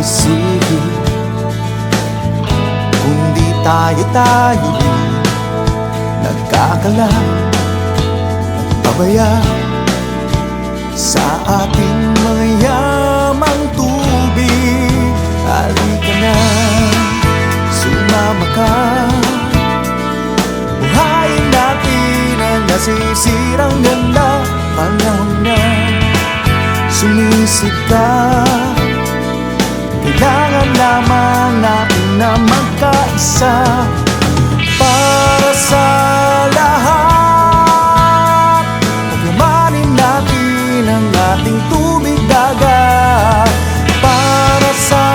nagsisisi, kundi tayo rin nagkakala, nagpabaya sa ating mayamang tubig. Halika na, sumama ka, buhayin natin ang nasisirang ganda. Panahon na sumisip ka, kailangan lamang natin na magkaisa para sa lahat. Pagyamanin natin ang ating tubig dagat para sa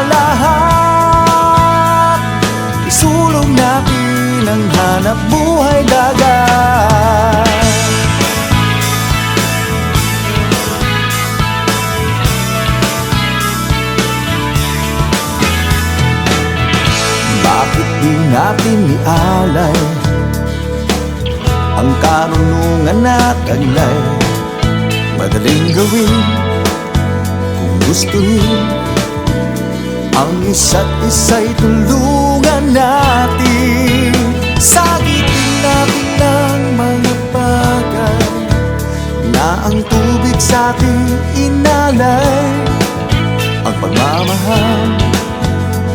lahat. Isulong natin ang hanap buhay dagat. Bakit di natin ialay ang karunungan at taglay? Madaling gawin kung gustuhin, ang isa't isa'y tulungan natin. Sagitin natin ng mga bagay na ang tubig sa'tin inalay. Ang pagmamahal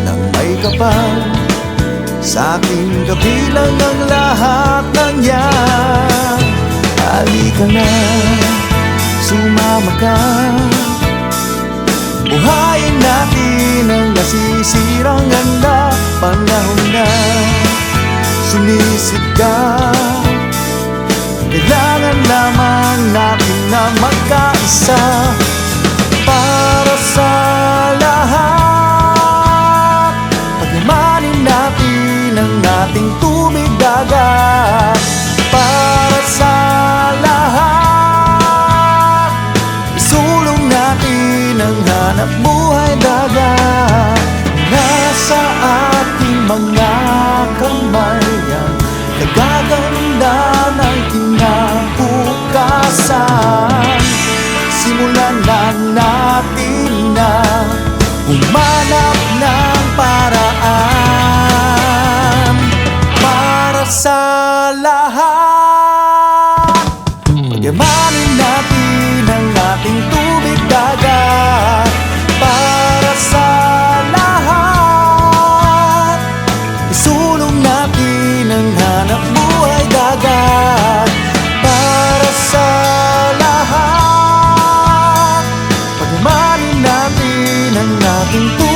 ng may kapal, sa'kin kabilang ang lahat ng yan. Halika na, sumama ka, buhayin natin ang nasisirang ganda. Panahon na sumisip ka, kailangan lamang natin na magkaisa para sa lahat. Pagyamanin natin ang ating tubig dagat para sa lahat. Isulong natin ang hanap buhay dagat. Nasa ating mga kamay ang nagaganda ng kinabukasan. Simulan lang natin na humanap ng paraan para sa lahat. Pagyamanin natin ang ating tubig dagat para sa lahat. Isulong natin ang hanap buhay dagat para sa lahat. Pagyamanin natin ang ating tubig